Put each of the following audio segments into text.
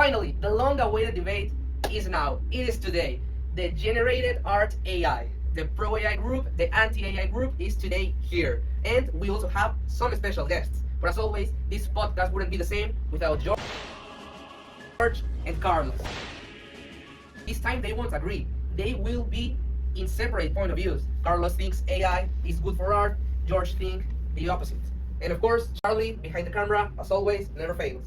Finally, the long-awaited debate is now. It is today. The generated art AI, the pro AI group, the anti AI group is today here. And we also have some special guests. But as always, this podcast wouldn't be the same without George and Carlos. This time they won't agree. They will be in separate point of views. Carlos thinks AI is good for art, George thinks the opposite. And of course, Charlie, behind the camera, as always, never fails.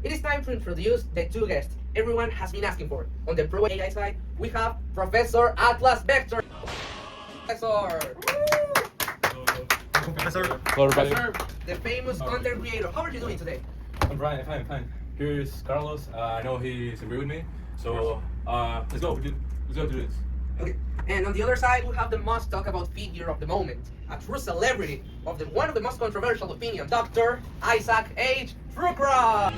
It is time to introduce the two guests everyone has been asking for. On the pro AI side, we have Professor Atlas Vector. Professor! Professor. Hello, everybody. Professor, the famous content creator. How are you doing today? I'm fine. Here is Carlos. I know he's agree with me. So let's go. Let's go do this. Okay. And on the other side, we have the most talked about figure of the moment, a true celebrity of the one of the most controversial opinion, Dr. Isaac H. Frucroft.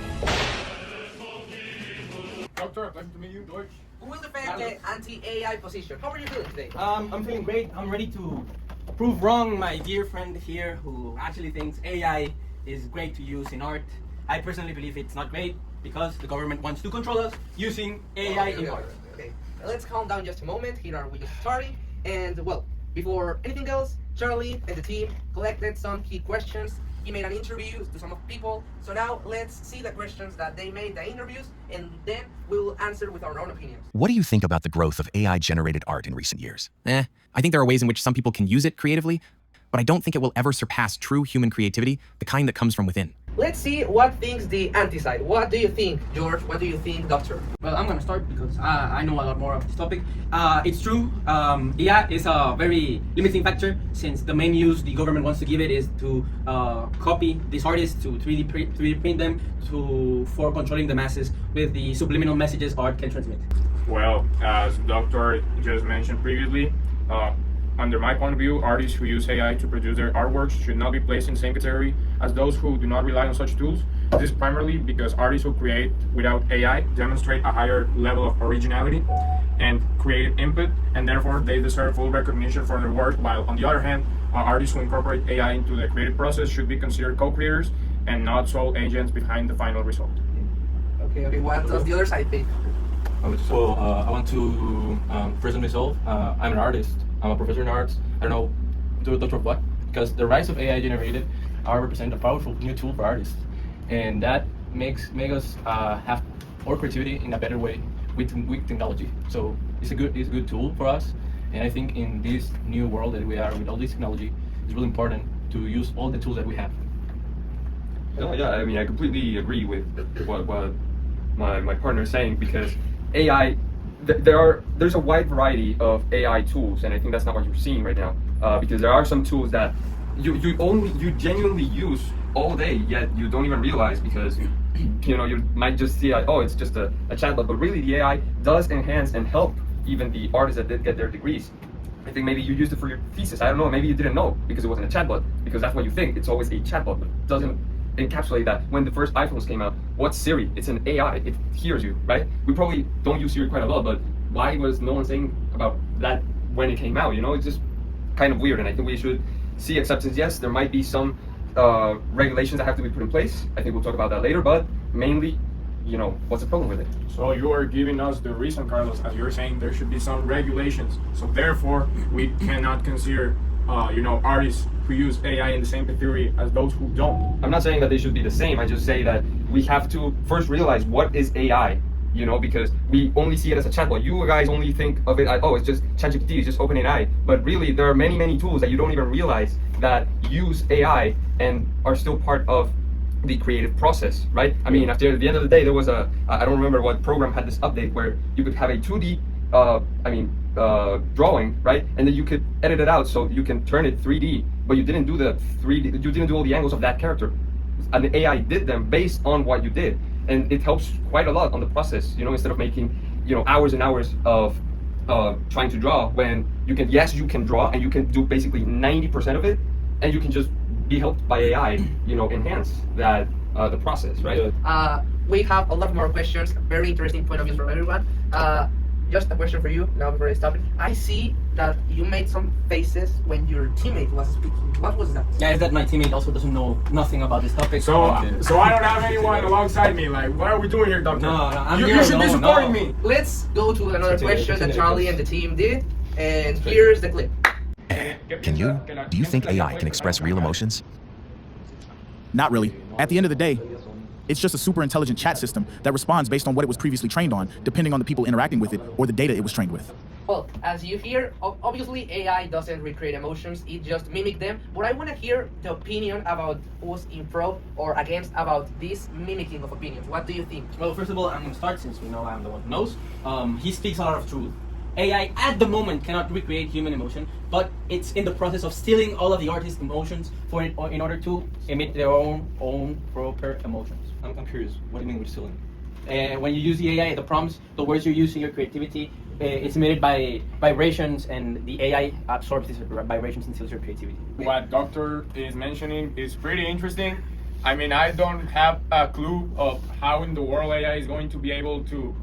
Doctor, pleasure to meet you, George. Who will defend the anti-AI position? How are you doing today? I'm feeling great. I'm ready to prove wrong my dear friend here who actually thinks AI is great to use in art. I personally believe it's not great because the government wants to control us using AI in art. Okay, let's calm down just a moment. Here are we just starting. And well, before anything else, Charlie and the team collected some key questions. He made an interview to some of people. So now let's see the questions that they made the interviews, and then we'll answer with our own opinions. What do you think about the growth of AI-generated art in recent years? I think there are ways in which some people can use it creatively, but I don't think it will ever surpass true human creativity, the kind that comes from within. Let's see what thinks the anti-side. What do you think, George? What do you think, Doctor? Well, I'm gonna start because I know a lot more of this topic. It's true, AI is a very limiting factor since the main use the government wants to give it is to copy these artists, to 3D print them, for controlling the masses with the subliminal messages art can transmit. Well, as Doctor just mentioned previously, under my point of view, artists who use AI to produce their artworks should not be placed in the same category as those who do not rely on such tools. This is primarily because artists who create without AI demonstrate a higher level of originality and creative input, and therefore they deserve full recognition for their work, while on the other hand, artists who incorporate AI into the creative process should be considered co-creators and not sole agents behind the final result. Okay, what does the other side think? So I want to present myself. I'm an artist. I'm a professor in arts. I don't know, do a doctor of what? Because the rise of AI generated art represent a powerful new tool for artists, and that makes us have more creativity in a better way with technology. So it's a good tool for us, and I think in this new world that we are with all this technology, it's really important to use all the tools that we have. Yeah, I mean, I completely agree with what my partner is saying, because AI, there's a wide variety of AI tools, and I think that's not what you're seeing right now, because there are some tools that you genuinely use all day, yet you don't even realize, because you might just see it's just a chatbot, but really the AI does enhance and help even the artists that did get their degrees. I think maybe you used it for your thesis. I don't know, maybe you didn't know because it wasn't a chatbot, because that's what you think. It's always a chatbot, but it doesn't encapsulate that. When the first iPhones came out, what's Siri? It's an AI. It hears you, right? We probably don't use Siri quite a lot, but why was no one saying about that when it came out? It's just kind of weird, and I think we should see acceptance. Yes, there might be some regulations that have to be put in place. I think we'll talk about that later, but mainly, what's the problem with it? So you are giving us the reason, Carlos, as you're saying there should be some regulations. So therefore, we cannot consider artists who use AI in the same category as those who don't. I'm not saying that they should be the same. I just say that we have to first realize what is AI, because we only see it as a chatbot. You guys only think of it as, it's just ChatGPT, it's just OpenAI. But really, there are many, many tools that you don't even realize that use AI and are still part of the creative process, right? I mean, after the end of the day, there was I don't remember what program had this update where you could have a 2D, drawing, right? And then you could edit it out so you can turn it 3D, but you didn't do the 3D, you didn't do all the angles of that character. And the AI did them based on what you did. And it helps quite a lot on the process, instead of making, hours and hours of trying to draw, when you can draw and you can do basically 90% of it, and you can just be helped by AI, enhance that the process, right? We have a lot more questions, very interesting point of view from everyone. just a question for you now before I stop it. I see that you made some faces when your teammate was speaking. What was that? Yeah, is that my teammate also doesn't know nothing about this topic. So I don't have anyone alongside me. Like, what are we doing here, doctor? No, I'm you, here you should be alone, supporting no. me. Let's go to another Continue, question that continue, Charlie please. and the team did. And here's the clip. Can you? Do you think AI can express real emotions? Not really. At the end of the day, it's just a super intelligent chat system that responds based on what it was previously trained on, depending on the people interacting with it or the data it was trained with. Well, as you hear, obviously AI doesn't recreate emotions, it just mimics them. But I want to hear the opinion about who's in pro or against about this mimicking of opinions. What do you think? Well, first of all, I'm going to start since we know I'm the one who knows. He speaks a lot of truth. AI at the moment cannot recreate human emotion, but it's in the process of stealing all of the artist's emotions for it, in order to emit their own proper emotions. I'm curious. What do you mean with stealing? When you use the AI, the prompts, the words you use in your creativity, it's emitted by vibrations, and the AI absorbs these vibrations and steals your creativity. What doctor is mentioning is pretty interesting. I mean, I don't have a clue of how in the world AI is going to be able to,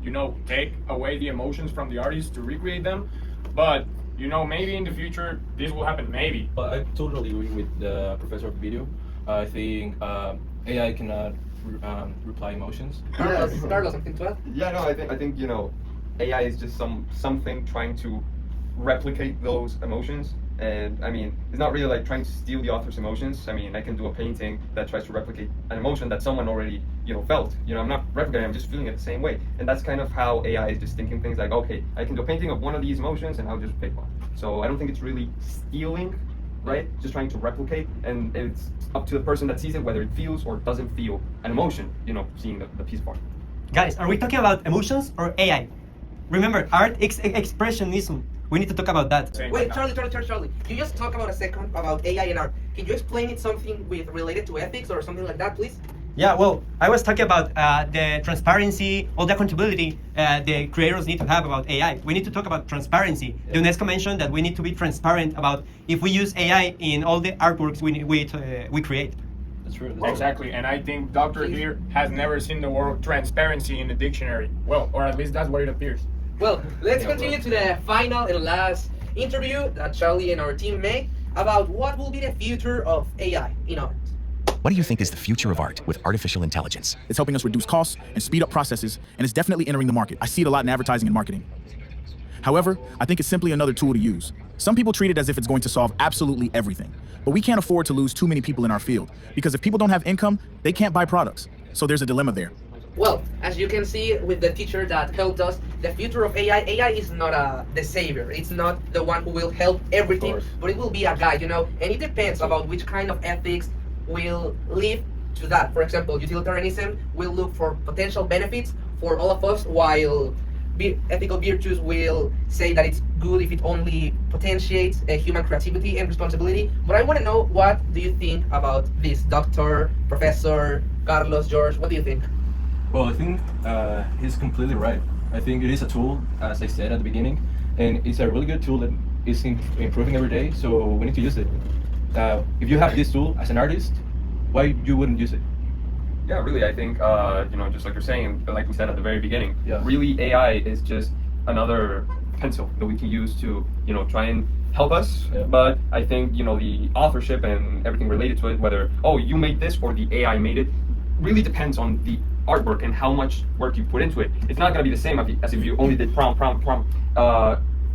take away the emotions from the artist to recreate them. But, maybe in the future this will happen, maybe. Well, I totally agree with the professor of video. I think AI cannot reply emotions. Carlos, something to add? Yeah, no, I think AI is just something trying to replicate those emotions. And I mean, it's not really like trying to steal the author's emotions. I mean, I can do a painting that tries to replicate an emotion that someone already, felt. I'm not replicating, I'm just feeling it the same way. And that's kind of how AI is just thinking things like, okay, I can do a painting of one of these emotions and I'll just pick one. So I don't think it's really stealing, right? Just trying to replicate, and it's up to the person that sees it whether it feels or doesn't feel an emotion, seeing the piece of art. Guys, are we talking about emotions or AI? Remember, art is expressionism. We need to talk about that. Wait, Charlie. You just talk about a second about AI and art. Can you explain it something with related to ethics or something like that, please? Yeah, well, I was talking about the transparency, all the accountability the creators need to have about AI. We need to talk about transparency. The UNESCO mentioned that we need to be transparent about if we use AI in all the artworks we create. That's true. Exactly, and I think doctor here has never seen the word transparency in the dictionary. Well, or at least that's what it appears. Well, let's continue to the final and last interview that Charlie and our team made about what will be the future of AI in art. What do you think is the future of art with artificial intelligence? It's helping us reduce costs and speed up processes, and it's definitely entering the market. I see it a lot in advertising and marketing. However, I think it's simply another tool to use. Some people treat it as if it's going to solve absolutely everything, but we can't afford to lose too many people in our field, because if people don't have income, they can't buy products. So there's a dilemma there. Well, as you can see with the teacher that helped us, the future of AI is not the savior. It's not the one who will help everything, but it will be a guide, and it depends about which kind of ethics will lead to that. For example, utilitarianism will look for potential benefits for all of us, while ethical virtues will say that it's good if it only potentiates human creativity and responsibility. But I want to know, what do you think about this, Doctor, Professor, Carlos, George? What do you think? Well, I think he's completely right. I think it is a tool, as I said at the beginning, and it's a really good tool that is improving every day, so we need to use it. If you have this tool as an artist, why you wouldn't use it? Yeah, really, I think, just like you're saying, like we said at the very beginning, Yeah. really AI is just another pencil that we can use to, try and help us. Yeah. But I think, the authorship and everything related to it, whether, you made this or the AI made it, really depends on the artwork and how much work you put into it. It's not going to be the same as if you only did prompt,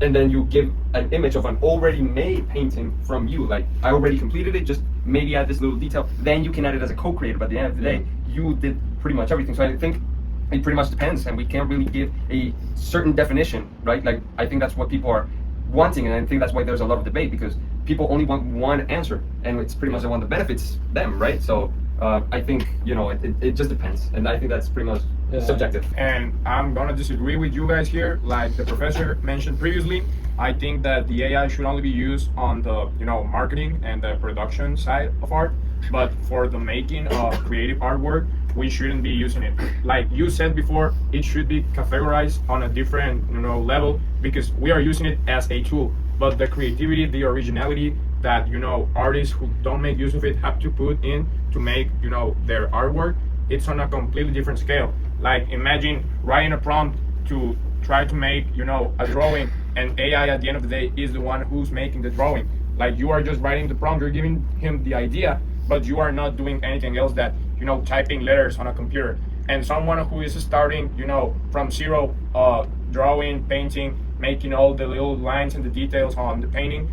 and then you give an image of an already made painting from you. Like, I already completed it, just maybe add this little detail. Then you can add it as a co-creator. But at the end of the day, you did pretty much everything. So I think it pretty much depends, and we can't really give a certain definition, right? Like, I think that's what people are wanting, and I think that's why there's a lot of debate, because people only want one answer, and it's pretty much the one that benefits them, right? So I think, it just depends, and I think that's pretty much subjective. And I'm gonna disagree with you guys here. Like the professor mentioned previously, I think that the AI should only be used on the marketing and the production side of art, but for the making of creative artwork, we shouldn't be using it. Like you said before, it should be categorized on a different level, because we are using it as a tool, but the creativity, the originality that artists who don't make use of it have to put in to make their artwork, it's on a completely different scale. Like, imagine writing a prompt to try to make, you know, a drawing, and AI at the end of the day is the one who's making the drawing. Like, you are just writing the prompt, you're giving him the idea, but you are not doing anything else that, you know, typing letters on a computer. And someone who is starting, you know, from zero, drawing, painting, making all the little lines and the details on the painting,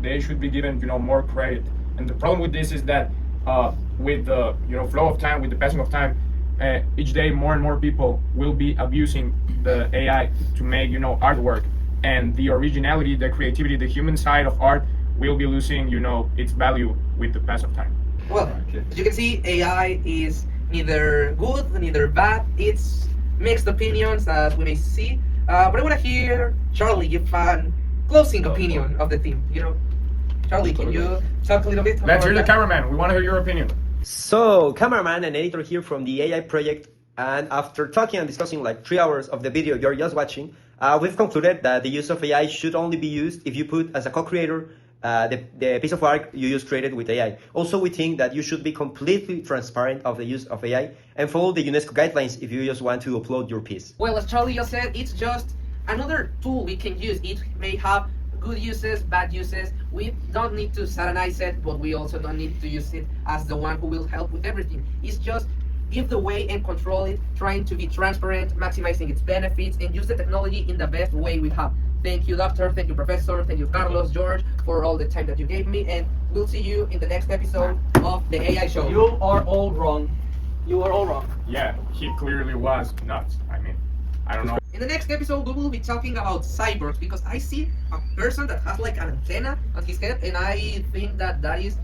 they should be given, you know, more credit. And the problem with this is that with the, you know, flow of time, with the passing of time, each day more and more people will be abusing the AI to make, you know, artwork, and the originality, the creativity, the human side of art will be losing, you know, its value with the pass of time. Well, as you can see, AI is neither good, neither bad. It's mixed opinions, as we may see. But I want to hear Charlie give a closing opinion of the theme. You know, Charlie, can you talk a little bit? Let's hear the that? cameraman. We want to hear your opinion. So, cameraman and editor here from the AI project, and after talking and discussing like 3 hours of the video you're just watching, we've concluded that the use of AI should only be used if you put as a co-creator the piece of art you just created with AI. Also, we think that you should be completely transparent of the use of AI and follow the UNESCO guidelines if you just want to upload your piece. Well, as Charlie just said, it's just another tool we can use. It may have good uses, bad uses. We don't need to satanize it, but we also don't need to use it as the one who will help with everything. It's just give the way and control it, trying to be transparent, maximizing its benefits, and use the technology in the best way we have. Thank you, Doctor. Thank you, Professor. Thank you, Carlos, George, for all the time that you gave me. And we'll see you in the next episode of the AI Show. You are all wrong. You are all wrong. Yeah, he clearly was nuts. I mean, I don't know. In the next episode, we will be talking about cyborgs, because I see a person that has like an antenna on his head, and I think that that is